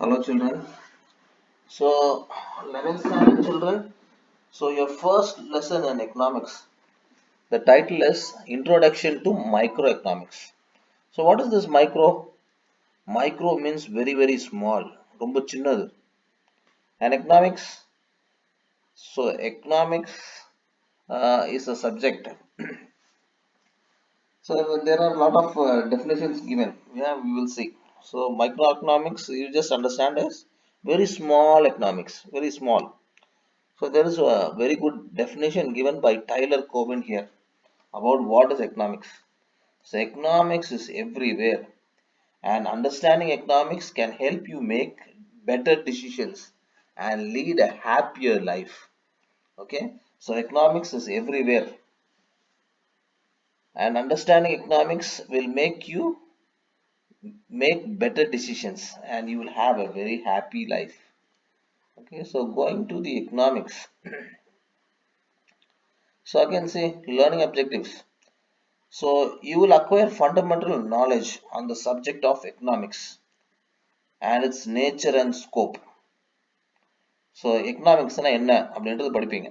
Hello children. So 11th standard children. So your first lesson in economics. The title is Introduction to Microeconomics. So what is this micro? Micro means very small. ரொம்ப சின்னது. And economics. So economics is a subject. So there are a lot of definitions given. Yeah, we will see. So microeconomics you just understand as very small economics. Very small. So there is a very good definition given by Tyler Coben here about what is economics. So economics is everywhere, and understanding economics can help you make better decisions and lead a happier life. Okay, so economics is everywhere, and understanding economics will make you make better decisions and you will have a very happy life. Okay, so going to the economics. So again, say learning objectives. So you will acquire fundamental knowledge on the subject of economics and its nature and scope. So economicsனா என்ன அப்படின்றது படிப்பீங்க.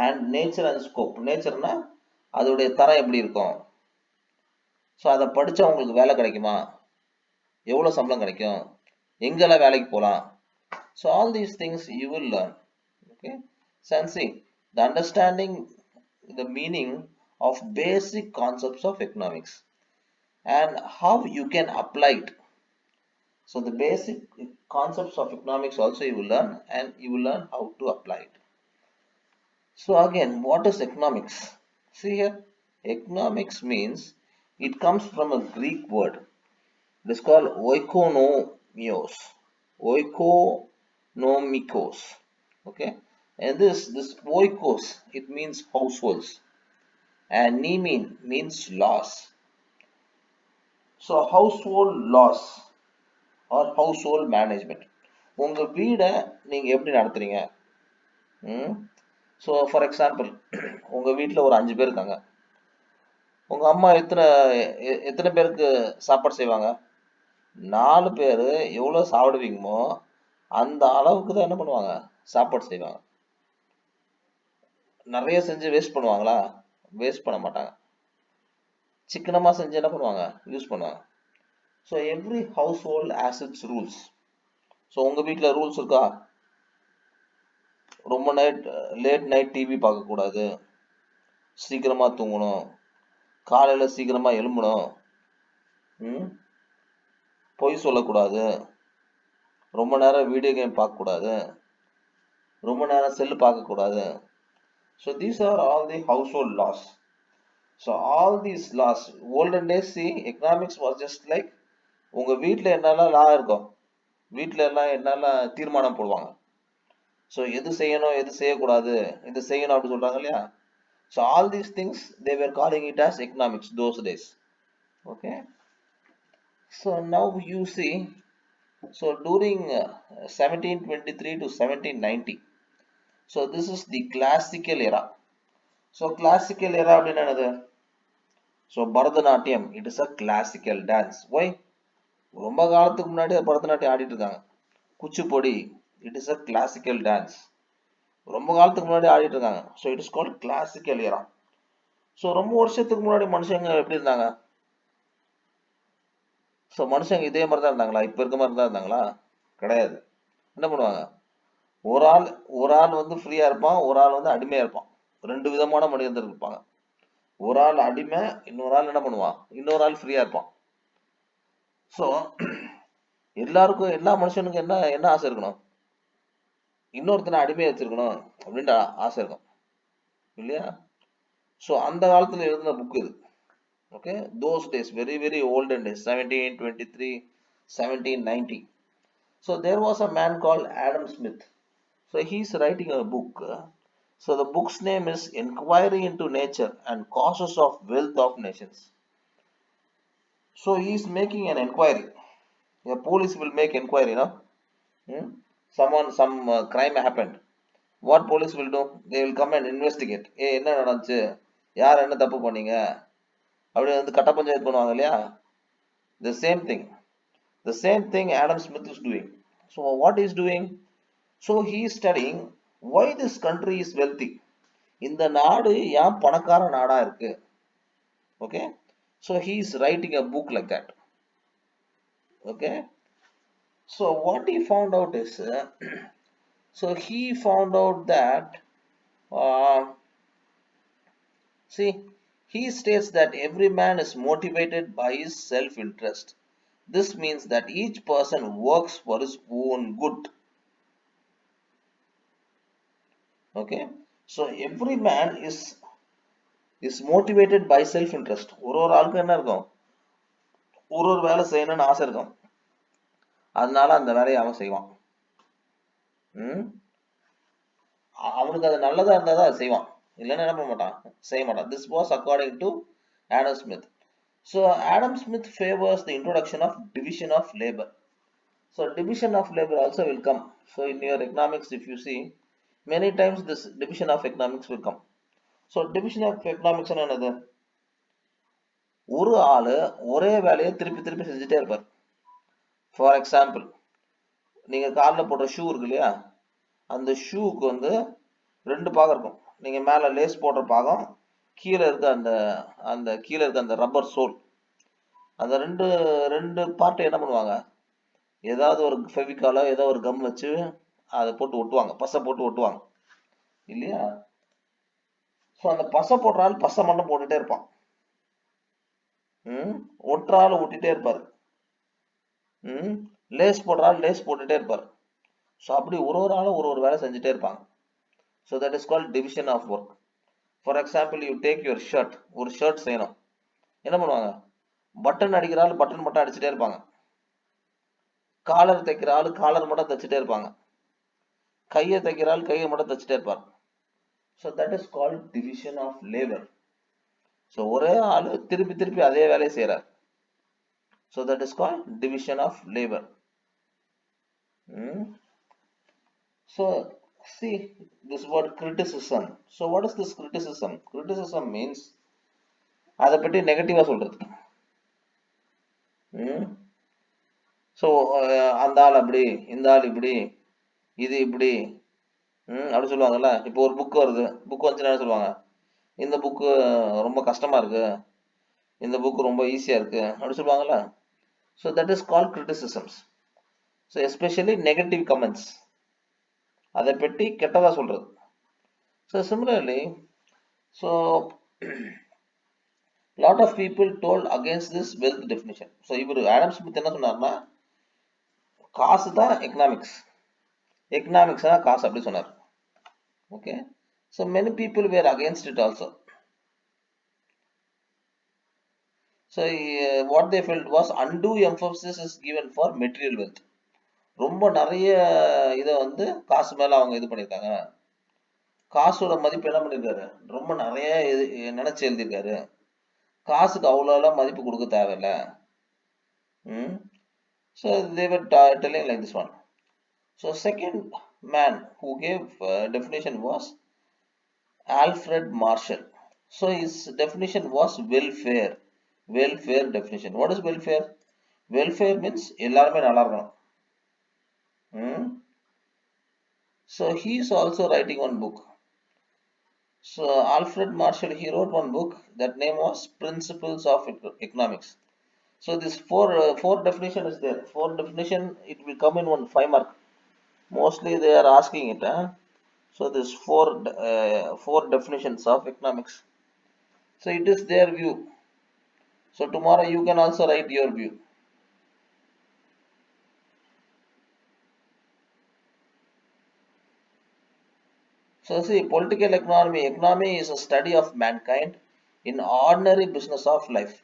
And nature and scope. Natureனா அதோடைய தரம் எப்படி இருக்கும். So அதை படித்தா உங்களுக்கு வேலை கிடைக்குமா, எவ்வளோ சம்பளம் கிடைக்கும், எங்கெல்லாம் வேலைக்கு போகலாம். So all these things you will learn. Okay. So and see the understanding the meaning of basic concepts of economics and how you can apply it. So the basic concepts of economics also you will learn and you will learn how to apply it. So again, what is economics? See here, economics means it comes from a Greek word. It is called oikonomios. Oikonomikos. Okay, and this oikos it means households, and means laws. So household laws or household management. உங்க வீடை நீங்க எப்படி நடத்துறீங்க? So for example உங்க வீட்டில் ஒரு 5 பேர் இருக்காங்க. உங்க அம்மா எத்தனை பேருக்கு சாப்பாடு செய்வாங்க? 4 பேர் எவ்வளோ சாப்பிடுவீங்களோ அந்த அளவுக்கு தான் என்ன பண்ணுவாங்க, சாப்பாடு செய்வாங்க. நிறைய செஞ்சு வேஸ்ட் பண்ணுவாங்களா? வேஸ்ட் பண்ண மாட்டாங்க. சிக்கனமாக செஞ்சு என்ன பண்ணுவாங்க, யூஸ் பண்ணுவாங்க. So every house hold has its rules. So உங்கள் வீட்டில் ரூல்ஸ் இருக்கா? ரொம்ப லேட் நைட் டிவி பார்க்கக்கூடாது, சீக்கிரமாக தூங்கணும், காலையில் சீக்கிரமாக எழும்பணும், பொய் சொல்லக்கூடாது, ரொம்ப நேரம் வீடியோ கேம் பார்க்கக்கூடாது, ரொம்ப நேரம் செல்லு பார்க்கக்கூடாது. So these are all the household laws. So all these laws olden days see economics was just like உங்கள் வீட்டில் என்னெல்லாம் லா இருக்கும், வீட்டில் எல்லாம் என்னெல்லாம் தீர்மானம் போடுவாங்க. ஸோ எது செய்யணும் எது செய்யக்கூடாது, இது செய்யணும் அப்படின்னு சொல்கிறாங்க இல்லையா. So all these things they were calling it as economics those days. Okay. So now you see, so during 1723 to 1790, so this is the classical era. So classical era அப்படின்னா என்னது? So Bharatanatyam, it is a classical dance. Why? ரொம்ப காலத்துக்கு முன்னாடி பரதநாட்டியம் ஆடிட்டு இருக்காங்க. Kuchipudi, it is a classical dance. ரொம்ப காலத்துக்கு முன்னாடி ஆடிட்டு இருக்காங்க. So it is called classical era. So ரொம்ப வருஷத்துக்கு முன்னாடி மனுஷங்க எப்படி இருந்தாங்க? ஸோ மனுஷங்க இதே மாதிரி தான் இருந்தாங்களா, இப்போ இருக்க மாதிரி தான் இருந்தாங்களா? கிடையாது. என்ன பண்ணுவாங்க, ஒரு ஆள் வந்து ஃப்ரீயாக இருப்பான், ஒரு ஆள் வந்து அடிமையாக இருப்பான். 2 விதமான மனிதர்கள் இருப்பாங்க. ஒரு ஆள் அடிமை, இன்னொரு ஆள் என்ன பண்ணுவான், இன்னொரு ஆள் ஃப்ரீயாக இருப்பான். ஸோ எல்லாருக்கும் எல்லா மனுஷனுக்கும் என்ன என்ன ஆசை இருக்கணும், இன்னொருத்தனை அடிமையை வச்சிருக்கணும் அப்படின்ற ஆசை இருக்கும் இல்லையா. ஸோ அந்த காலத்தில் எழுதின புக் இது. Okay, those days, very olden days, 1723, 1790. So there was a man called Adam Smith. So he's writing a book. So the book's name is Inquiry into Nature and Causes of Wealth of Nations. So he's making an inquiry. The police will make inquiry, no? Some crime happened. What police will do? They will come and investigate. என்ன நடந்துச்சு, யார் என்ன தப்பு பண்ணீங்க அப்படி வந்து கட்ட பஞ்சாயத்து பண்ணுவாங்க இல்லையா. The same thing Adam Smith is doing. So what he is doing? So he is studying why this country is wealthy. இந்த நாடு ஏன் பணக்கார நாடா இருக்கு. Okay, so he is writing a book like that. Okay, so what he found out is so he found out that uh, see, he states that every man is motivated by his self interest. This means that each person works for his own good. Okay, so every man is motivated by self interest. ஒரு ஆளுக்கு என்ன இருக்கும், ஒரு வேலை செய்யணும்னு ஆசை இருக்கும், அதனால அந்த வேலையை அவன் செய்வான். அவனுக்கு அது நல்லதா இருந்தா தான் செய்வான், இல்லைன்னா என்ன பண்ண மாட்டான், செய்ய மாட்டான். This was according to Adam Smith. So Adam Smith favors the introduction of division of labor. So division of labor also will come. So in your economics, if you see, many times this division of economics will come. So division of economics என்னது, ஒரு ஆளு ஒரே வேலையை திருப்பி திருப்பி செஞ்சுட்டே இருப்பார். For example, நீங்க காலில் போடுற ஷூ இருக்கு இல்லையா, அந்த ஷூக்கு வந்து 2 பாகம் இருக்கும். நீங்க மேல லேஸ் போடுற பாகம், கீழே இருக்க அந்த அந்த கீழே இருக்க அந்த ரப்பர் சோல், அந்த ரெண்டு பார்ட்டை என்ன பண்ணுவாங்க, ஏதாவது ஒரு ஃபெவிகாலோ ஏதோ ஒரு கம் வச்சு அதை போட்டு ஒட்டுவாங்க, பசை போட்டு ஒட்டுவாங்க இல்லையா. ஸோ அந்த பசை போடுறாள் பசை மட்டும் போட்டுட்டே இருப்பான், ஒட்டுறாள் ஒட்டிட்டே இருப்பாரு, லேஸ் போடுறாள் லேஸ் போட்டுட்டே இருப்பாரு. ஸோ அப்படி ஒரு ஆளும் ஒரு வேலை செஞ்சுட்டே இருப்பாங்க. So that is called division of work. For example, you take your shirt, ஒரு ஷர்ட் செய்யணும், என்ன பண்ணுவாங்க, பட்டன் அடிக்கிற ஆள் பட்டன் மட்டும் அடிச்சுட்டே இருப்பாங்க, காலர் தைக்கிற ஆள் காலர் மட்டும் தைச்சுட்டே இருப்பாங்க, கையை தைக்கிற ஆள் கையை மட்டும் தைச்சுட்டே இருப்பாங்க. So that is called division of labour. So ஒரே ஆள் திருப்பி திருப்பி அதே வேலையை செய்யறார். So that is called division of labour. So see this word criticism. So what is this criticism? Criticism means அதை பற்றி நெகட்டிவா சொல்றது. ஸோ அந்த ஆள் அப்படி, இந்த ஆள் இப்படி, இது இப்படி அப்படி சொல்லுவாங்கல்ல. இப்போ ஒரு புக் வருது, புக் வந்துச்சுன்னா சொல்லுவாங்க, இந்த புக்கு ரொம்ப கஷ்டமா இருக்கு, இந்த புக் ரொம்ப ஈஸியா இருக்கு அப்படி சொல்லுவாங்கல்ல. So that is called criticisms. So especially negative comments, அதை பற்றி கெட்டதா சொல்றது. So similarly, so lot of people told against this wealth definition. So இவர் ஆடம் ஸ்மித் என்ன சொன்னார்னா, காசு தான் எக்கனாமிக்ஸ், எக்கனாமிக்ஸ் தான் காசு அப்படி சொன்னார். Okay, so many people were against it also. So what they felt was undue emphasis is given for material wealth. ரொம்ப நிறைய இதை வந்து காசு மேல அவங்க இது பண்ணியிருக்காங்க, காசோட மதிப்பு என்ன பண்ணியிருக்காரு, ரொம்ப நிறைய நினைச்சு எழுதியிருக்காரு, காசுக்கு அவ்வளோலாம் மதிப்பு கொடுக்க தேவையில்ல. So they were telling like this one. So second man who gave definition was Alfred Marshall. So his definition was welfare. Welfare definition. What is welfare? Welfare means எல்லாருமே நல்லா இருக்கணும். So he is also writing one book. So Alfred Marshall, he wrote one book, that name was Principles of Economics. So this four definition is there. Four definition, it will come in one 5 mark. Mostly they are asking it. So this four definitions of economics. So it is their view. So tomorrow you can also write your view. So see, political economy. Economy is a study of mankind in ordinary business of life.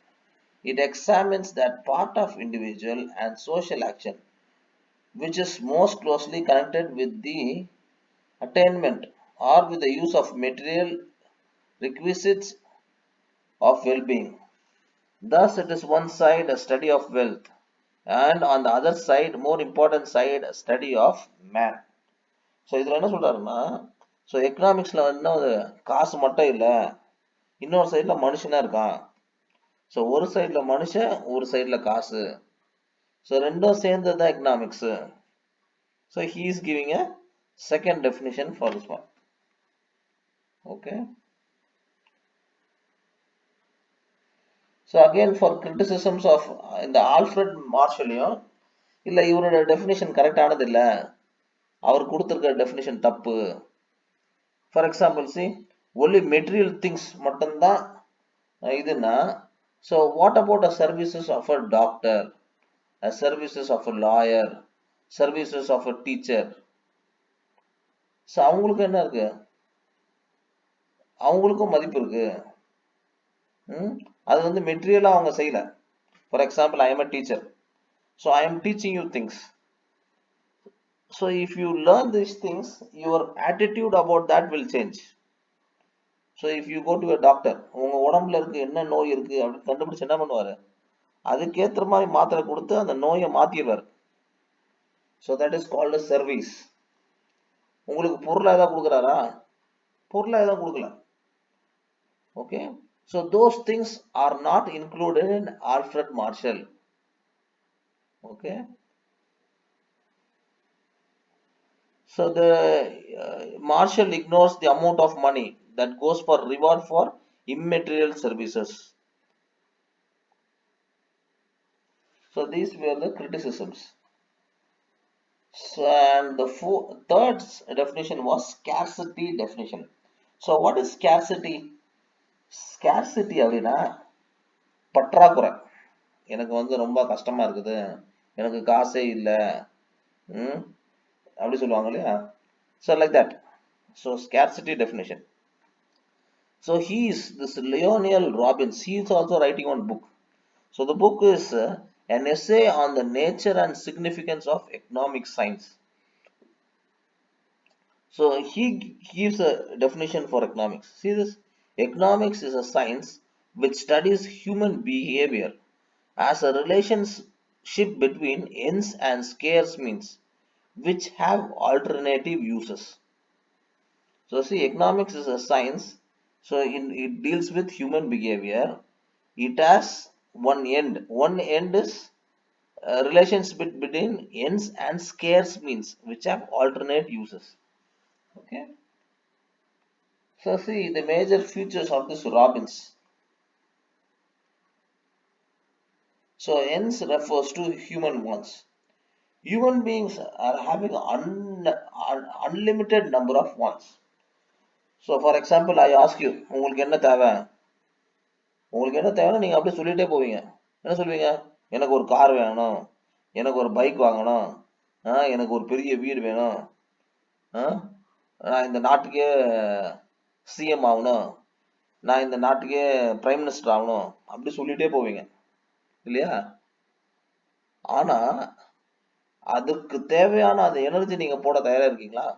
It examines that part of individual and social action which is most closely connected with the attainment or with the use of material requisites of well-being. Thus, it is one side a study of wealth, and on the other side, more important side, a study of man. So இதில் என்ன சொல்றாருன்னா, so எக்கனாமிக்ஸில் வந்து காசு மட்டும் இல்லை, இன்னொரு சைடில் மனுஷனா இருக்கான். ஸோ ஒரு சைடில் மனுஷன், ஒரு சைடில் காசு, ஸோ ரெண்டும் சேர்ந்தது தான் economics. So he is giving a second definition for this one. Okay. So again for criticisms of இந்த ஆல்ஃபிரட் மார்ஷலையும் இல்ல இவரோட டெஃபினிஷன் கரெக்ட் ஆனது இல்ல, அவர் கொடுத்திருக்கிற டெஃபினிஷன் தப்பு. For example see only material things மட்டும்தான் இதுன்னா, so what about a services of a doctor, a services of a lawyer, services of a teacher? So அவங்களுக்கு என்ன இருக்கு, அவங்களுக்கும் மதிப்பு இருக்கு. அது வந்து மெட்டீரியலா அவங்க செய்யல. For example I am a teacher, so I am teaching you things. So if you learn these things your attitude about that will change. So if you go to a doctor, உங்க உடம்புல இருக்கு என்ன நோய் இருக்கு அப்படின்னு கண்டுபிடிச்சு என்ன பண்ணுவாரு, அதுக்கேற்ற மாதிரி மாத்திரை கொடுத்து அந்த நோயை மாத்திடுவார். So that is called a service. உங்களுக்கு பொருளா ஏதாவது கொடுக்குறாரா, பொருளா ஏதாவது கொடுக்கல. Okay, so those things are not included in Alfred Marshall. Okay, so the Marshall ignores the amount of money that goes for reward for immaterial services. So these were the criticisms. So, and the third definition was scarcity definition. So what is scarcity? Scarcity அப்படின்னா பற்றாக்குறை. எனக்கு வந்து ரொம்ப கஷ்டமா இருக்குது, எனக்கு காசே இல்லை அப்படி சொல்லுவாங்க இல்லையா. So like that. So scarcity definition. So he is this Leonel Robbins, he is also writing one book. So the book is an essay on the nature and significance of economic science. So he gives a definition for economics. See this, economics is a science which studies human behavior as a relationship between ends and scarce means which have alternative uses. So see, economics is a science, so it deals with human behavior. It has one end. One end is relationship between ends and scarce means which have alternate uses. Okay. So see the major features of this Robbins. So ends refers to human wants. Human beings are having unlimited number of wants. So for example, I ask you, உங்களுக்கு என்ன தேவை, உங்களுக்கு என்ன தேவைன்னா நீங்க அப்படியே சொல்லிட்டே போவீங்க. என்ன சொல்வீங்க, எனக்கு ஒரு கார் வேணும், எனக்கு ஒரு பைக் வாங்கணும், எனக்கு ஒரு பெரிய வீடு வேணும், நான் இந்த நாட்டுக்கே சிஎம் ஆகணும், நான் இந்த நாட்டுக்கே பிரைம் மினிஸ்டர் ஆகணும், அப்படி சொல்லிட்டே போவீங்க இல்லையா. ஆனா அதுக்கு தேவையான அந்த எனர்ஜி நீங்க போட தயாரா இருக்கீங்களா?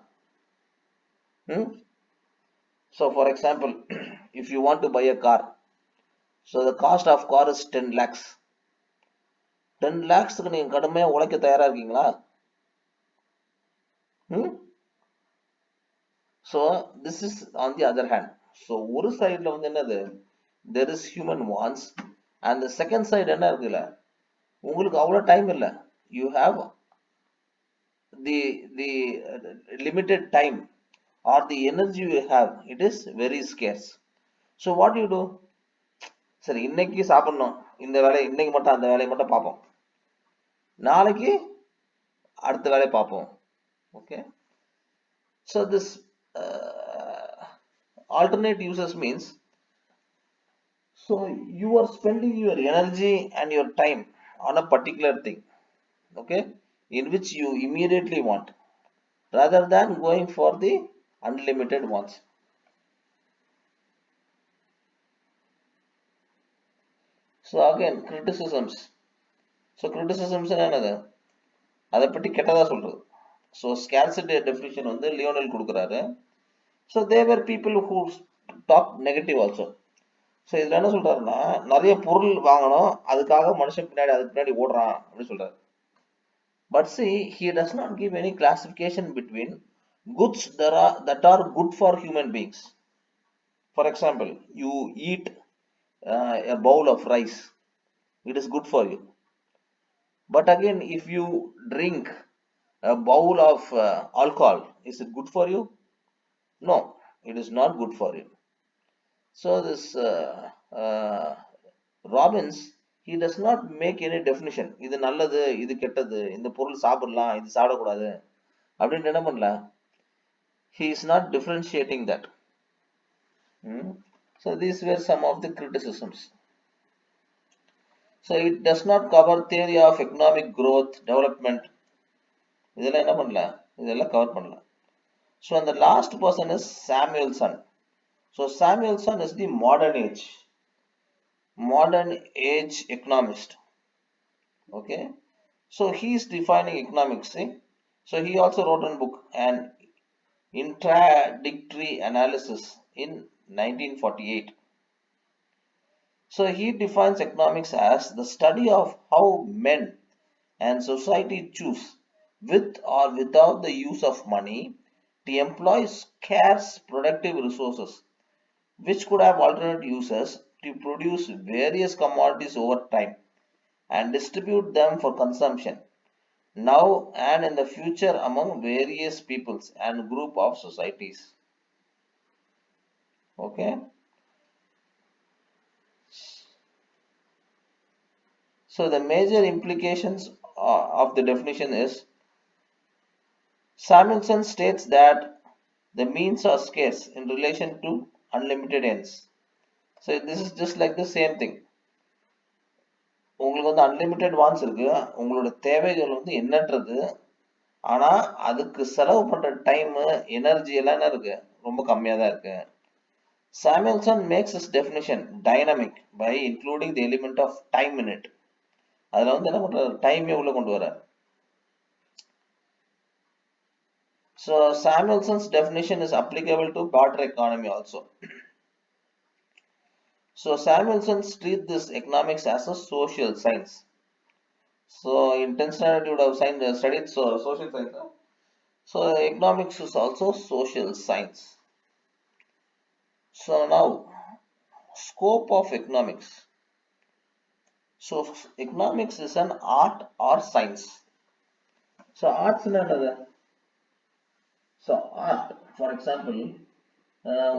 So for example, if you want to buy a car, so the cost of car is 10 lakhs. 10 lakhsக்கு நீங்க கடுமையா உழைக்க தயாரா இருக்கீங்களா? So this is on the other hand. So ஒரு சைடுல வந்து என்னது, there is human wants, and the second side என்ன இருக்குல்ல, உங்களுக்கு அவ்வளவு டைம் இல்ல, you have the limited time or the energy you have, it is very scarce. So what do you do? சரி இன்னைக்கு சாப்பிடணும், இந்த வேலையை இன்னைக்கு மட்டும் அந்த வேலையை மட்டும் பார்ப்போம், நாளைக்கு அடுத்த வேலையை பார்ப்போம். Okay, so this alternate uses means, so you are spending your energy and your time on a particular thing, okay, in which you immediately want rather than going for the unlimited ones. So again criticisms. So criticisms என்னது, அதை பற்றி கெட்டதா சொல்றது. So scarcity definition வந்து Lionel கொடுக்குறாரு. So they were people who talk negative also. So இதுல என்ன சொல்றாருன்னா, நிறைய பொருள் வாங்கணும், அதுக்காக மனுஷன் பின்னாடி அதுக்கு பின்னாடி ஓடுறான் அப்படின்னு சொல்றாரு. But see, he does not give any classification between goods that are good for human beings. For example, you eat a bowl of rice, it is good for you. But again, if you drink A bowl of alcohol, is it good for you? No, it is not good for you. So this Robbins, he does not make any definition. இது நல்லது, இது கெட்டது, இந்த பொருள் சாப்பிடலாம், இது சாப்பிடக்கூடாது அப்படின்னு என்ன பண்ணல. He is not differentiating that. So these were some of the criticisms. So it does not cover theory of economic growth, development. இதெல்லாம் என்ன பண்ணல, இதெல்லாம் கவர் பண்ணல. So and the last person is Samuelson. So Samuelson is the modern age economist. Okay, so he is defining economics. See? So he also wrote a book, an intradictory analysis, in 1948. So he defines economics as the study of how men and society choose, with or without the use of money, to employ scarce productive resources which could have alternate uses, to produce various commodities over time and distribute them for consumption now and in the future among various peoples and group of societies. Okay, so the major implications of the definition is, Samuelson states that the means are scarce in relation to unlimited ends. So this is just like the same thing. உங்களுக்கு வந்து unlimited வான்ஸ் இருக்கு, உங்களோட தேவைகள் வந்து எண்ணற்றது. ஆனா அதுக்கு செலவு பண்ற டைம், எனர்ஜி எல்லாம் என்ன இருக்கு, ரொம்ப கம்மியா தான் இருக்கு. Samuelson makes his definition dynamic by including the element of time in it. அதுல வந்து என்ன பண்ற, டைமே உள்ள கொண்டு வர. So Samuelson's definition is applicable to broader economy also. So Samuelson treats this economics as a social science. So intentionality would have studied social science. So economics is also social science. So now, scope of economics. So economics is an art or science. So arts is another. So art, for example,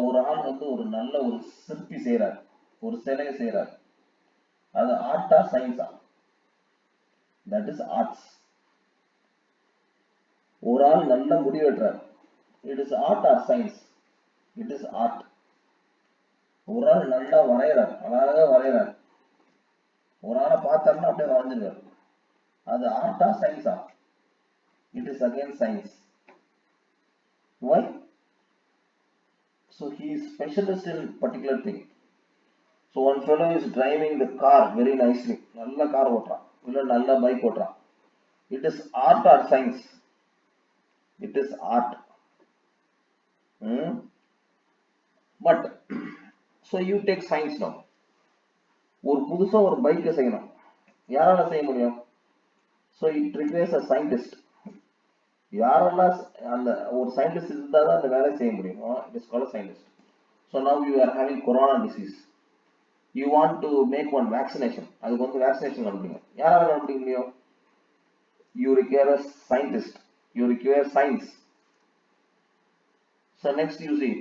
ஒரு ஆள் வந்து ஒரு நல்ல ஒரு சிற்பி செய்கிறார், ஒரு சிலையை செய்கிறார், அது ஆர்ட்டா சயின்ஸா? That is arts. ஒரு ஆள் நல்ல முடி வெட்டுறார், it is art or science? It is art. ஒரு ஆள் நல்லா வரைகிறார், அழகாக வரைகிறார், ஒரு ஆளை பார்த்தாருன்னா அப்படியே வரைஞ்சிருவார், அது ஆர்ட்டா சயின்ஸா? It is again science. Why? So he is specialist in particular thing. So one fellow is driving the car very nicely, நல்ல கார் ஓட்டுறான், இல்ல நல்ல bike ஓட்டுறான். It is art or science? It is art. But so you take science now. ஒரு புதுசா ஒரு bike செய்யணும், யாரால செய்ய முடியும்? So it requires a scientist. யாரெல்லாம் அந்த ஒரு சயின்டிஸ்ட் இருந்தால் தான் அந்த வேலையை செய்ய முடியும். It is called scientist. So now you are having corona disease, you want to make one vaccination, அதுக்கு வந்து வேக்சினேஷன் கண்டுபிடிங்க. யாரால கண்டுபிடிக்க முடியும்? You require a scientist, you require science. So next you see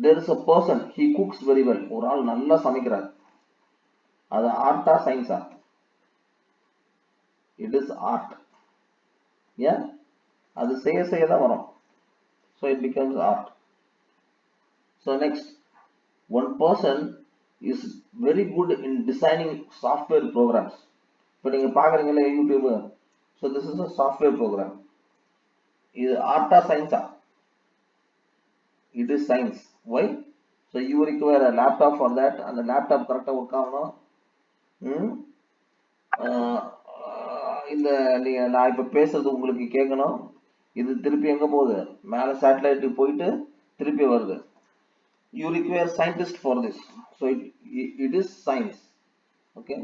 there is a person, he cooks very well. ஒரு ஆள் நல்லா சமைக்கிறார், அது ஆர்ட்டா சயின்ஸா? It is art. Yeah, அது செய்ய செய்ய தான் வரும். So it becomes art. So next, one person is very good in designing software programs. இப்போ நீங்க பாக்குறீங்களா YouTube, so this is a software program. இது ஆர்ட்டா சயின்ஸா? It is science. Why? So you require a laptop for that, and the laptop கரெக்டா work ஆகணும். இந்த நான் இப்ப பேசுறது உங்களுக்கு கேட்கணும், இது திருப்பி எங்க போகுது, மேல சேட்டலைட்டுக்கு போயிட்டு திருப்பி வருது. You require scientist for this. So it is science. Okay.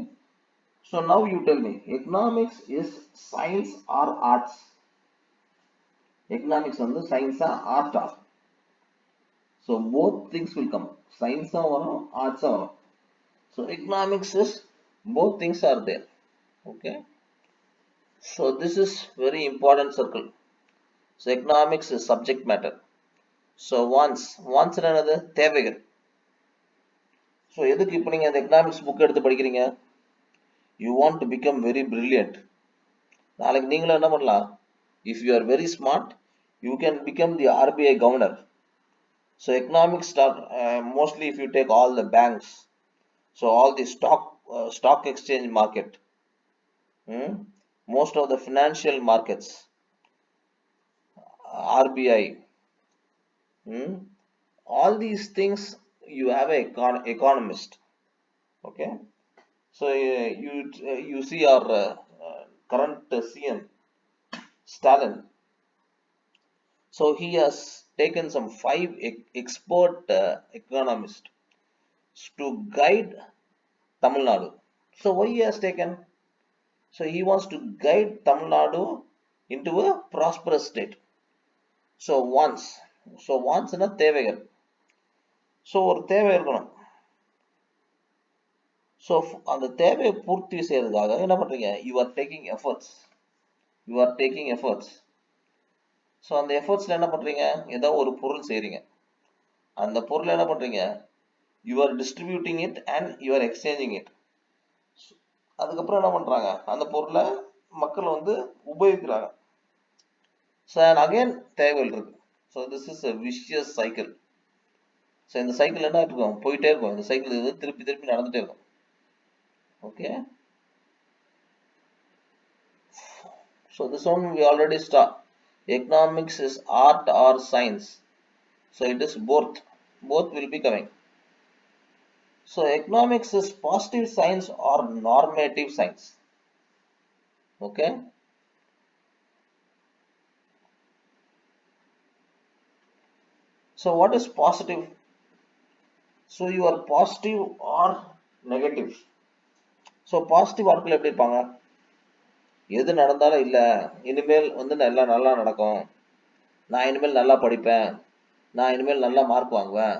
So now you tell me, economics is science or arts? Economics வந்து சயின்ஸா ஆர்ட்டா? So both things will come. Science வரும், arts வரும். So economics is both things are there. Okay. So this is very important circle. So economics is subject matter. So wants என்னது தேவைகள். So எதுக்கு இப்போ நீங்க அந்த economics book எடுத்து படிக்கிறீங்க? You want to become very brilliant. நாளைக்கு நீங்களும் என்ன பண்ணலாம்? If you are very smart, you can become the RBI governor. So economics start mostly if you take all the banks, so all the stock exchange market, most of the financial markets, RBI, all these things you have a economist. Okay, so you see our current CM Stalin. So he has taken some 5 expert economists to guide Tamil Nadu. So why he has taken? So he wants to guide Tamil Nadu into a prosperous state. So wants na தேவைகள். So ஒரு தேவை இருக்கணும். So அந்த தேவையை பூர்த்தி செய்யறதுக்காக என்ன பண்றீங்க? You are taking efforts. So அந்த எஃபர்ட்ஸ்ல என்ன பண்றீங்க? ஏதோ ஒரு பொருள் செய்றீங்க. அந்த பொருளை என்ன பண்றீங்க? You are distributing it and you are exchanging it. அதுக்கப்புறம் என்ன பண்றாங்க? அந்த பொருளை மக்கள் வந்து உபயோகிக்கிறாங்க. So and again தேவைகள் இருக்கு. So this is a vicious cycle. So இந்த சைக்கிள் என்ன இருக்கும்? போயிட்டே இருக்கும். இந்த சைக்கிள் இது திருப்பி திருப்பி நடந்துட்டே இருக்கும். Okay. So this one we already start. Economics is art or science. So it is both. Both will be coming. So economics is positive science or normative science. Okay. So what is positive? So you are positive or negative. So positive ஆட்கள் எப்படி இருப்பாங்க? எது நடந்தாலும் இல்லை, இனிமேல் வந்து எல்லாம் நல்லா நடக்கும், நான் இனிமேல் நல்லா படிப்பேன், நான் இனிமேல் நல்லா மார்க் வாங்குவேன்,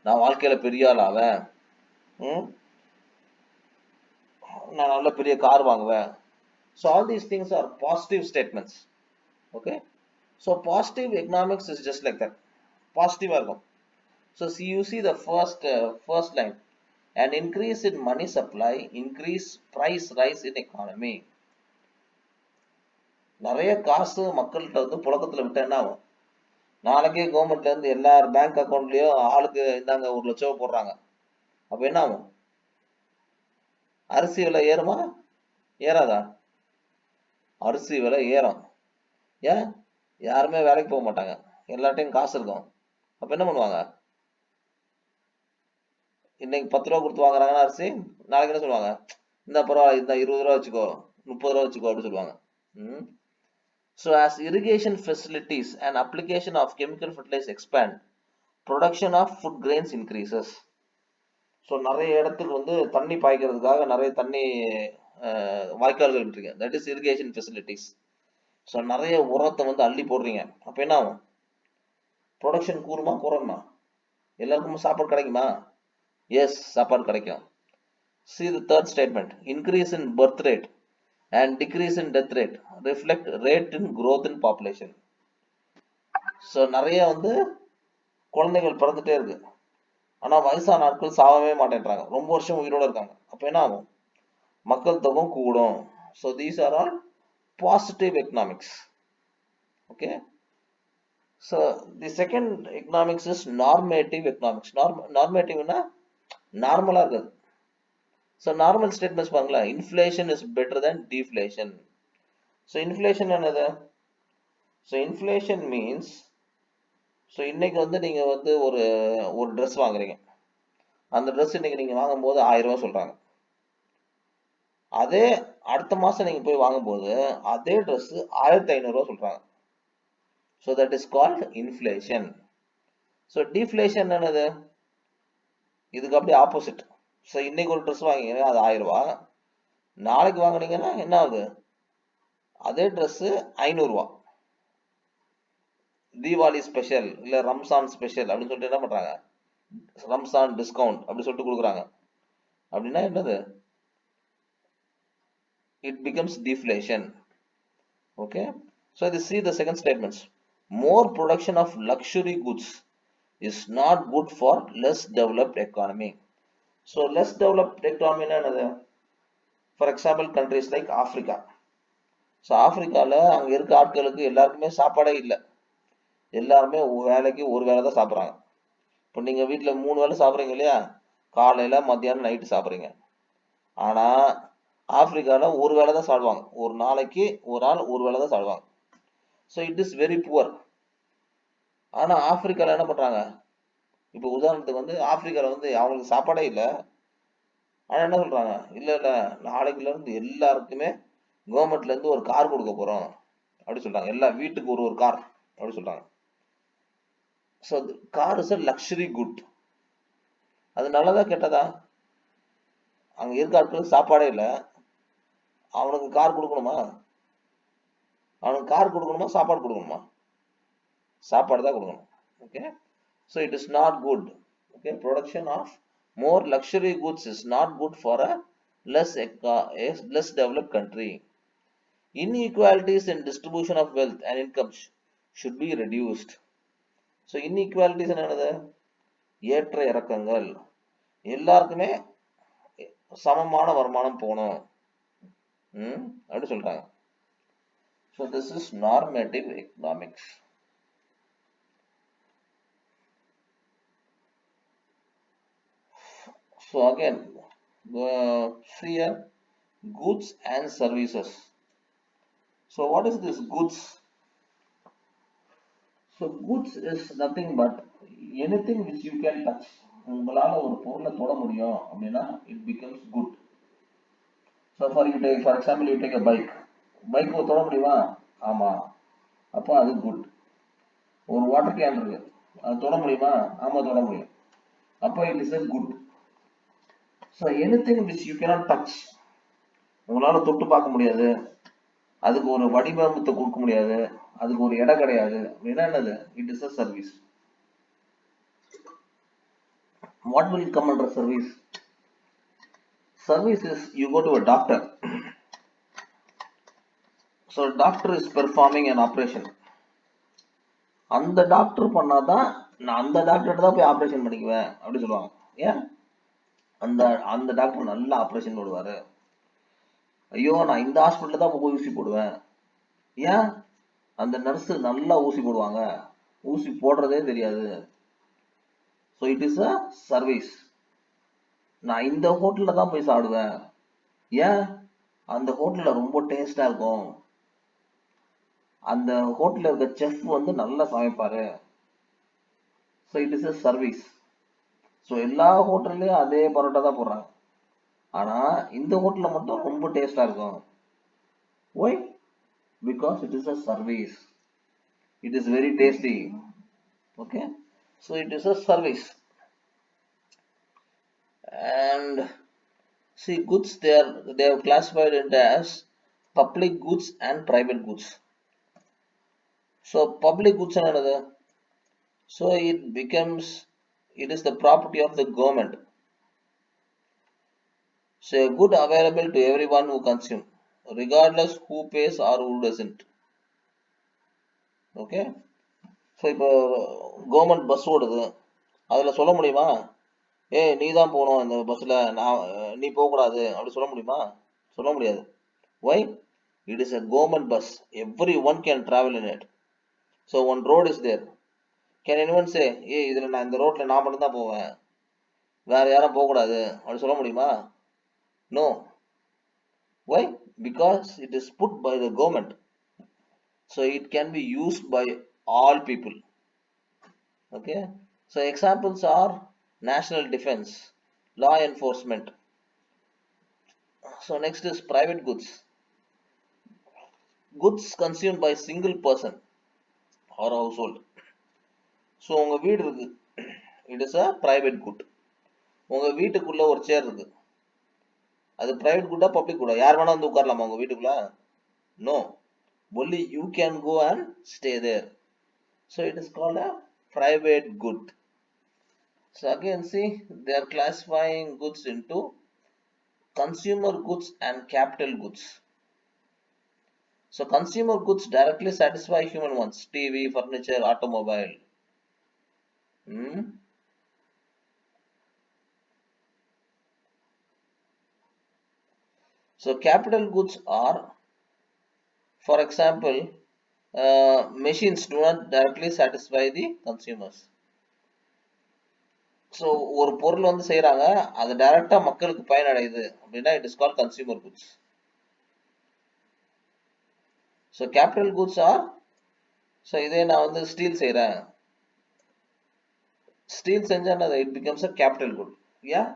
நான் வாழ்க்கையில பெரிய ஆள் ஆவேன், நான் நல்ல பெரிய கார் வாங்குவேன். So all these things are positive statements. Okay. So positive economics is just like that. Positive இருக்கும். So you see the first line. An increase in money supply, increase price rise in economy. நிறைய காசு மக்கள்கிட்ட வந்து புழக்கத்துல விட்டா என்ன ஆகும்? நாளைக்கே கவர்மெண்ட்ல இருந்து எல்லார் பேங்க் அக்கௌண்ட்லயும் ஆளுக்கு இந்தாங்க 1 லட்சம் போடுறாங்க. அப்ப என்ன ஆகும்? அரிசி விலை ஏறுமா ஏறாதா? அரிசி விலை ஏறும். ஏன்? யாருமே வேலைக்கு போக மாட்டாங்க, எல்லார்ட்டையும் காசு இருக்கும். அப்ப என்ன பண்ணுவாங்க? இன்னைக்கு 10 ரூபா கொடுத்து வாங்குறாங்கன்னா அரிசி, நாளைக்கு என்ன சொல்லுவாங்க? இந்த பரவாயில்ல, இந்த 20 ரூபா வச்சுக்கோ, 30 ரூபா வச்சுக்கோ அப்படின்னு சொல்லுவாங்க. So as irrigation facilities and application of chemical fertilizers expand, production of food grains increases. So நிறைய இடத்துக்கு வந்து தண்ணி பாய்க்கிறதுக்காக நிறைய தண்ணி வாய்க்கால்கள் விட்டுருங்க, that is irrigation facilities. So நிறைய உரத்தை வந்து அள்ளி போடுறீங்க, அப்போ என்ன ஆகும்? ப்ரொடக்ஷன் கூறுமா குறையுமா? எல்லாருக்கும் சாப்பாடு கிடைக்குமா? எஸ், சாப்பாடு கிடைக்கும். See the third statement. Increase in birth rate and decrease in death rate reflect rate in growth in population. So நிறைய வந்து குழந்தைகள் பிறந்துட்டே இருக்கு, ஆனா வயசான நாட்கள் சாவவே மாட்டேன்றாங்க, ரொம்ப வருஷம் உயிரோட இருக்காங்க. அப்ப என்ன ஆகும்? மக்கள் தொகை கூடும். So these are all positive economics. Okay. So the second economics is normative economics. Normative na normal ஆ இருக்குது. So normal statements பாருங்களேன். Inflation is better than deflation. So inflation என்னது? So inflation means, so இன்னைக்கு வந்து நீங்க வந்து ஒரு dress வாங்குறீங்க, அந்த ட்ரெஸ் இன்னைக்கு நீங்க வாங்கும்போது 1000 ரூபாய் சொல்றாங்க. அதே அடுத்த மாசம் நீங்க போய் வாங்கும்போது அதே ட்ரெஸ் 1500 ரூபாய் சொல்றாங்க. So that is called inflation. So deflation என்னது? இதுக்கு அப்படியே ஆப்போசிட். ஸோ இன்னைக்கு ஒரு ட்ரெஸ் வாங்கிங்கன்னா அது 1000 ரூபா, நாளைக்கு வாங்கினீங்கன்னா என்ன ஆகுது? அதே ட்ரெஸ் 500 ரூபா. தீபாவளி ஸ்பெஷல் இல்ல ரம்சான் ஸ்பெஷல் அப்படின்னு சொல்லிட்டு என்ன பண்றாங்க? ரம்சான் டிஸ்கவுண்ட் அப்படி சொல்லிட்டு கொடுக்குறாங்க. அப்படின்னா என்னது? It becomes deflation. Okay, so this see the second statements. More production of luxury goods is not good for less developed economy. So less developed economy என்னது? For example, countries like Africa. So ஆப்பிரிக்காவில் அங்கே இருக்க ஆட்களுக்கு எல்லாருக்குமே சாப்பாடே இல்லை. எல்லாருமே வேலைக்கு ஒரு வேலை தான் சாப்பிட்றாங்க. இப்போ நீங்கள் வீட்டில் 3 வேளை சாப்பிட்றீங்க இல்லையா, காலையில் மத்தியானம் நைட்டு சாப்பிட்றீங்க. ஆனால் ஆப்பிரிக்காவில் ஒரு வேளை தான் சாப்பிடுவாங்க. ஒரு நாளைக்கு ஒரு ஆள் ஒரு வேளை தான் சாப்பிடுவாங்க. So it is very poor. ஆனால் ஆப்பிரிக்காவில் என்ன பண்ணுறாங்க, இப்போ உதாரணத்துக்கு வந்து ஆப்பிரிக்காவில் வந்து அவங்களுக்கு சாப்பாடே இல்லை. ஆனால் என்ன சொல்கிறாங்க, இல்லை இல்லை நாளைக்குலேருந்து எல்லாருக்குமே கவர்மெண்ட்லேருந்து ஒரு கார் கொடுக்க போகிறோம் அப்படி சொல்கிறாங்க. எல்லா வீட்டுக்கு ஒரு ஒரு கார் அப்படி சொல்கிறாங்க. So car is a luxury good. அது நல்லதா கெட்டதா? அங்கே இருக்க ஆட்களுக்கு சாப்பாடே இல்லை, அவனுக்கு கார் கொடுக்கணுமா? அவனுக்கு கார் கொடுக்கணுமா சாப்பாடு கொடுக்கணுமா? சாப்பாடு தான் கொடுக்கணும். Okay, so it is not good. Okay, production of more luxury goods is not good for a less developed country. Inequalities in distribution of wealth and incomes should be reduced. So inequalities என்னது? ஏற்ற இறக்கங்கள். எல்லாருக்குமே சமமான வருமானம் போகணும் அப்படி சொல்றாங்க. So this is normative economics. So again, see here, goods and services. So what is this goods? So goods is nothing but anything which you can touch. உங்களால ஒரு பொருளை தொட முடியும் அப்படின்னா it becomes good. So for example you take a bike. Bike தொட முடியுமா? ஆமா, அப்போ அது குட். ஒரு வாட்டர் கேன் இருக்கு, அது தொட முடியுமா? ஆமா தொட முடியும், அப்போ it is a good. So anything which you cannot touch, உங்களால தொட்டு பார்க்க முடியாது, அதுக்கு ஒரு வடிவமைத்து கொடுக்க முடியாது, அதுக்கு ஒரு இடம் கிடையாது அப்படின்னா என்னது? It is a service. What will come under service? Service is you go to a doctor. So doctor is performing an operation. அந்த டாக்டர் பண்ணாதான் நான் அந்த டாக்டர் தான் போய் ஆப்ரேஷன் பண்ணிக்குவேன் அப்படி சொல்லுவாங்க. ஏன்? அந்த அந்த டாக்டர் நல்லா ஆப்ரேஷன் போடுவாரு. ஐயோ நான் இந்த ஹாஸ்பிட்டல் தான் போய் ஊசி போடுவேன். ஏன்? அந்த நர்ஸ் நல்லா ஊசி போடுவாங்க, ஊசி போடுறதே தெரியாது. So it is a service. நான் இந்த ஹோட்டலில் தான் போய் சாப்பிடுவேன். ஏன்? அந்த ஹோட்டலில் ரொம்ப டேஸ்டாக இருக்கும், அந்த ஹோட்டலில் இருக்க செஃப் வந்து நல்லா சமைப்பாரு. So it is a service. So எல்லா ஹோட்டல்லையும் அதே பரோட்டா தான் போடுறாங்க, ஆனால் இந்த ஹோட்டலில் மட்டும் ரொம்ப டேஸ்டாக இருக்கும். Why? Because it is a service. It is very tasty. Okay, so it is a service. And see, goods they are classified into as public goods and private goods. So public goods are another. So it is the property of the government. So a good available to everyone who consume, regardless who pays or who doesn't. Okay, so இப்போ government bus ஓடுது, அதில் சொல்ல முடியுமா நீ தான் போகணும் இந்த பஸ்ஸில், நீ போகக்கூடாது அப்படி சொல்ல முடியுமா? சொல்ல முடியாது. Why? It is a government bus, everyone can travel in it. So one road is there, can anyone say இதில் நான் இந்த ரோட்டில் நான் மட்டும் தான் போவேன், வேற யாரும் போகக்கூடாது அப்படி சொல்ல முடியுமா? No. Why? Because it is put by the government. So it can be used by all people. Okay, so examples are national defense, law enforcement. So next is private goods. Goods consumed by single person or household. So உங்க வீடு இருக்கு, it is a private good. உங்க வீட்டுக்குள்ள ஒரு சேர் இருக்கு, அது private good ஆ public good ஆ? யார் வேணா வந்து உட்காரலாமா உங்க வீட்டுக்குள்ள? No, only you can go and stay there. So it is called a private good. So again see, they are classifying goods into consumer goods and capital goods. So consumer goods directly satisfy human wants. TV, furniture, automobile. Hmm? So capital goods are, for example, machines do not directly satisfy the consumers. ஸோ ஒரு பொருள் வந்து செய்கிறாங்க, அது டைரக்டா மக்களுக்கு பயனடையுது அப்படின்னா it is call consumer goods. So capital goods are, so இதே நான் வந்து ஸ்டீல் செய்கிறேன், ஸ்டீல் செஞ்சா it becomes a capital good. ஏன்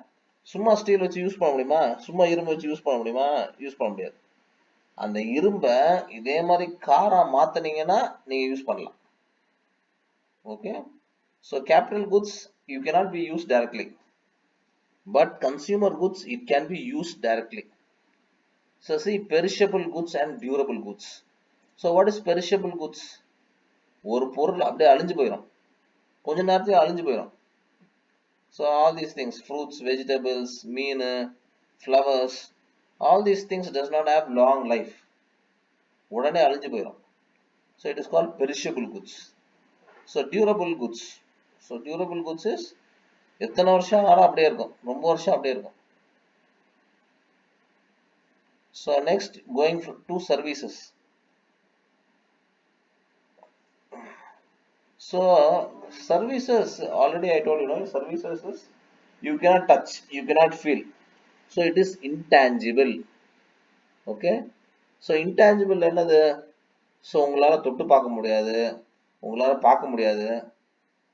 சும்மா ஸ்டீல் வச்சு யூஸ் பண்ண முடியுமா? சும்மா இரும்பு வச்சு யூஸ் பண்ண முடியுமா? யூஸ் பண்ண முடியாது. அந்த இரும்பை இதே மாதிரி காரா மாத்தினீங்கன்னா நீங்க யூஸ் பண்ணலாம். Okay, so capital goods you cannot be used directly, but consumer goods it can be used directly. So see, perishable goods and durable goods. So what is perishable goods? ஒரு பொருள் அப்படியே அழிஞ்சு போயிடும், கொஞ்ச நேரத்துல அழிஞ்சு போயிடும். So all these things, fruits, vegetables, mean, flowers, all these things does not have long life. உடனே அழிஞ்சு போயிடும். So it is called perishable goods. So durable goods. So durable goods is எத்தனை வருஷம் ஆனா அப்படியே இருக்கும், ரொம்ப வருஷம் அப்படியே இருக்கும். So next going to services. So services, already I told you, no, services is you cannot touch, you cannot feel. So it is intangible. Okay, so intangible என்னது? ஸோ உங்களால் தொட்டு பார்க்க முடியாது, உங்களால் பார்க்க முடியாது,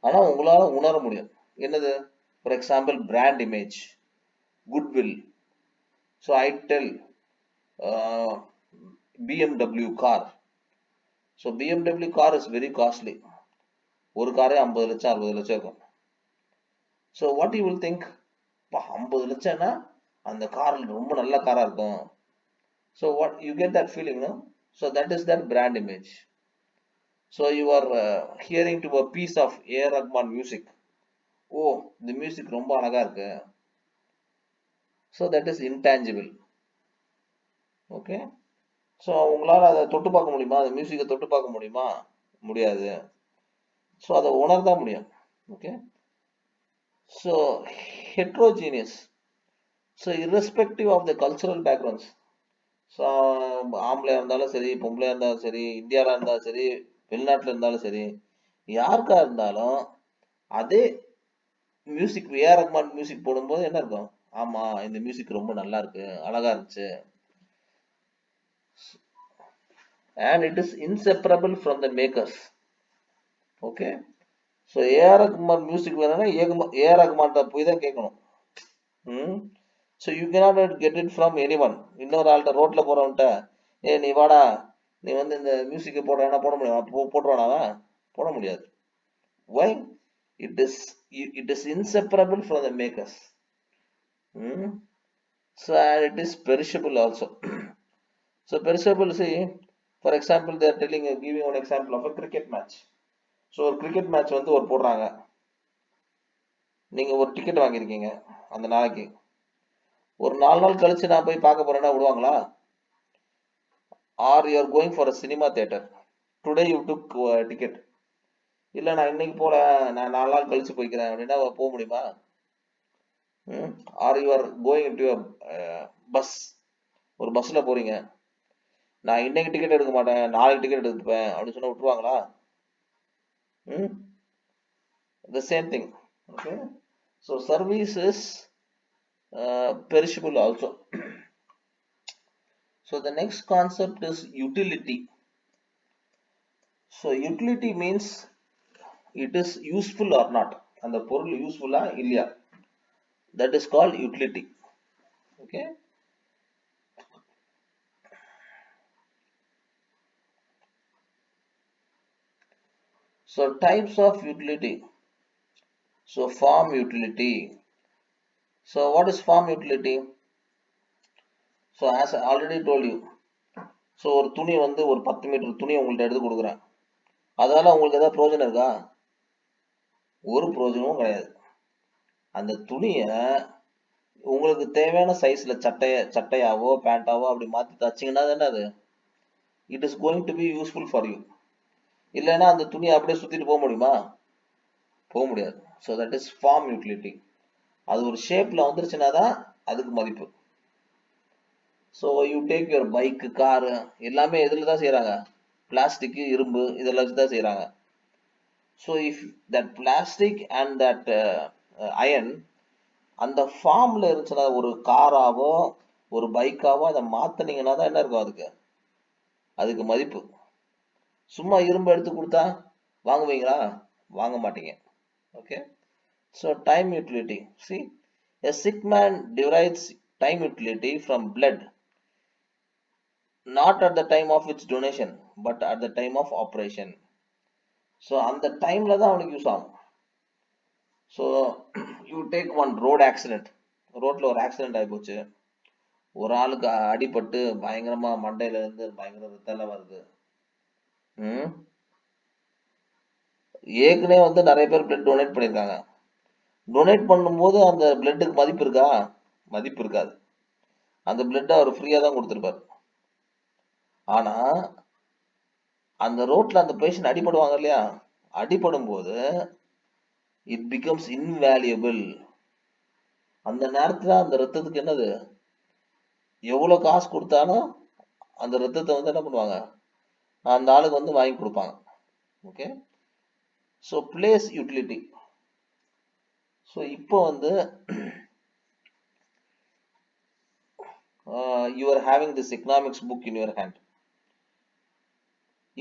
ஆனால் உங்களால் உணர முடியும். என்னது? For example brand image, goodwill. So I tell BMW car. So BMW car is very costly. ஒரு காரே 50 லட்சம் 60 லட்சம் இருக்கும். So what you will think, 50 லட்சம்னா அந்த கார் ரொம்ப நல்ல காராக இருக்கும். So what you get that feeling, no? So that is that brand image. So you are hearing to a piece of A. Rahman music. Oh, the music ரொம்ப அழகா இருக்கு. So that is intangible. Okay. So உங்களால் அதை தொட்டு பார்க்க முடியுமா? அந்த மியூசிக்கை தொட்டு பார்க்க முடியுமா? முடியாது. ஸோ அதை உணர்தான் முடியும். Okay. So heterogeneous. So irrespective of the cultural backgrounds. So ஆம்பளையா இருந்தாலும் சரி, பொம்பளையா இருந்தாலும் சரி, இந்தியாவில் இருந்தாலும் சரி, வெளிநாட்டில் இருந்தாலும் சரி, யாருக்கா இருந்தாலும் அதே மியூசிக், ஏஆர் ரஹ்மான் மியூசிக் போடும்போது என்ன இருக்கும்? ஆமா, இந்த மியூசிக் ரொம்ப நல்லா இருக்கு, அழகா இருந்துச்சு. And it is inseparable from the makers. Okay, so A R Rahman music வேணும்னா ஏஆர் ரஹ்மான் போய் தான் கேட்கணும். So you cannot get it from anyone. இன்னொரு ஆள்கிட்ட ரோட்ல போறவன்ட்ட, நீ வாடா, நீ வந்து இந்த மியூசிக்கை போடுறானா போட முடியும், போட்டுருவானா? போட முடியாது. Why? It is inseparable from the makers. So and it is perishable also. So perishable, see, for example they are telling, giving one example of a cricket match. So ஒரு cricket match வந்து ஒரு போடுறாங்க, நீங்க ஒரு ticket வாங்கியிருக்கீங்க, அந்த நாளைக்கு ஒரு 4 நாள் கழிச்சு நான் போய் பார்க்க போறேன்னா விடுவாங்களா? Are you are going for a cinema theatre, today you took ticket, இல்லை நான் இன்னைக்கு போல, நான் 4 நாள் கழிச்சு போய்க்கிறேன் அப்படின்னா போக முடியுமா? Are you are going to bus, ஒரு பஸ்ல போறீங்க, நான் இன்னைக்கு டிக்கெட் எடுக்க மாட்டேன், நாளைக்கு டிக்கெட் எடுத்துப்பேன் அப்படின்னு சொன்னா விட்டுருவாங்களா? The same thing. Okay, so service is perishable also. So the next concept is utility. So utility means it is useful or not, அந்த பொருள் யூஸ்ஃபுல்லா இல்லையா, that is called utility. Okay, so types of utility. So farm utility. So what is farm utility? So as I already told you, so ஒரு துணி வந்து ஒரு 10 metre துணி உங்கள்கிட்ட எடுத்து கொடுக்குறேன், அதனால உங்களுக்கு ஏதாவது பிரயோஜனம் இருக்கா? ஒரு பிரயோஜனமும் கிடையாது. அந்த துணியை உங்களுக்கு தேவையான சைஸ்ல சட்டையாவோ பேண்டாவோ அப்படி மாத்தி தச்சிங்கன்னா தானே அது it is going to be useful for you. இல்லைன்னா அந்த துணியை அப்படியே சுத்திட்டு போக முடியுமா? போக முடியாது. So that is form utility. அது ஒரு ஷேப்ல வந்துருச்சுன்னா தான் அதுக்கு மதிப்பு. So you take your bike, car எல்லாமே எதில் தான் செய்கிறாங்க? பிளாஸ்டிக்கு, இரும்பு இதெல்லாம் வச்சு தான் செய்கிறாங்க. So if that plastic and that iron அந்த ஃபார்ம்ல இருந்துச்சுன்னா, ஒரு காராவோ ஒரு பைக்காவோ அதை மாத்தினீங்கன்னா தான் என்ன இருக்கும் அதுக்கு? அதுக்கு மதிப்பு. சும்மா இரும்பு எடுத்து கொடுத்தா வாங்குவீங்களா? வாங்க மாட்டீங்க. Okay. So time utility. See, a sick man derives time utility from blood, not at the time of its donation, but at the time of operation. So அந்த டைம்ல தான் அவனுக்கு யூஸ் ஆகும். So you take one road accident. ரோட்ல ஒரு accident ஆகி போச்சு, ஒரு ஆளுக்கு அடிபட்டு பயங்கரமா மண்டையில இருந்து பயங்கர ரத்தம் வருது. ஏற்கனவே வந்து நிறைய பேர் பிளட் டொனேட் பண்ணியிருக்காங்க. டொனேட் பண்ணும்போது அந்த பிளட்டுக்கு மதிப்பு இருக்கா? மதிப்பு இருக்காது. அந்த பிளட் அவர் ஃப்ரீயா தான் கொடுத்துருப்பாரு. ஆனா அந்த ரோட்ல அந்த பேஷண்ட் அடிபடுவாங்க இல்லையா, அடிபடும் போது இட் பிகம்ஸ் இன்வேல்யூபிள். அந்த நேரத்துல அந்த ரத்தத்துக்கு என்னது, எவ்வளவு காசு கொடுத்தாலும் அந்த ரத்தத்தை வந்து என்ன பண்ணுவாங்க, அந்த ஆளுக்கு வந்து வாங்கி கொடுப்பாங்க. Okay. So place utility. So இப்போ வந்து you are having this economics book in your hand.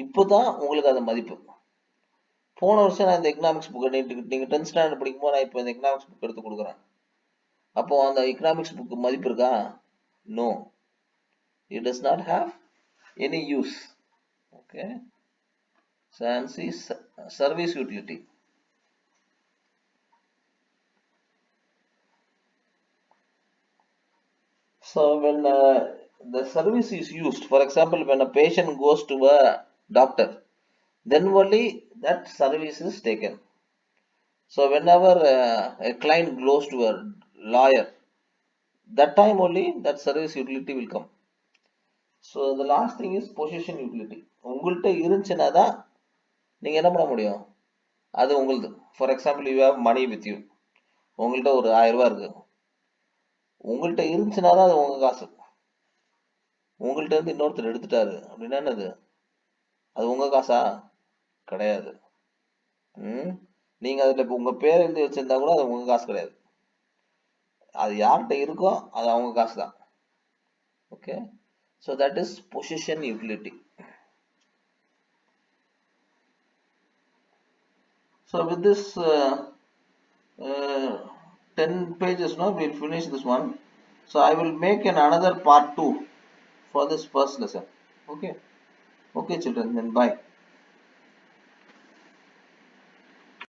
இப்போதான் உங்களுக்கு அது மதிப்பு. போன வருஷம் நான் இந்த எக்கனாமிக்ஸ் புக் நீங்க 10th ஸ்டாண்டர்ட் படிக்கும்போது நான் இப்போ இந்த எக்கனாமிக்ஸ் புக் எடுத்து கொடுக்குறேன். அப்போ அந்த எக்கனாமிக்ஸ் புக் மதிப்பு இருக்கா? No, it does not have any use. Okay. Service utility. So when the service is used, for example, when a patient goes to a doctor, then only that service is taken. So whenever a client goes to a lawyer, that time only that service utility will come. So the last thing is possession utility. உங்கள்கிட்ட இருந்துச்சுன்னா தான் நீங்க என்ன பண்ண முடியும், அது உங்களுது. For example, you have money with you. உங்கள்கிட்ட ஒரு 1000 ரூபாய் இருக்கு. உங்கள்கிட்ட இருந்துச்சுன்னா தான் அது உங்க காசு. உங்கள்கிட்ட இருந்து இன்னொருத்தர் எடுத்துட்டாரு அப்படின்னா என்னது, அது உங்க காசா? கிடையாது. நீங்க அதுல இப்ப உங்க பேர் எழுதி வச்சிருந்தா கூட அது உங்க காசு கிடையாது. அது யார்கிட்ட இருக்கோ அது அவங்க காசு தான். Okay. So that is position utility. So with this 10 pages, no, we'll finish this one. So I will make another part 2 for this first lesson. Okay. Okay, children, then bye.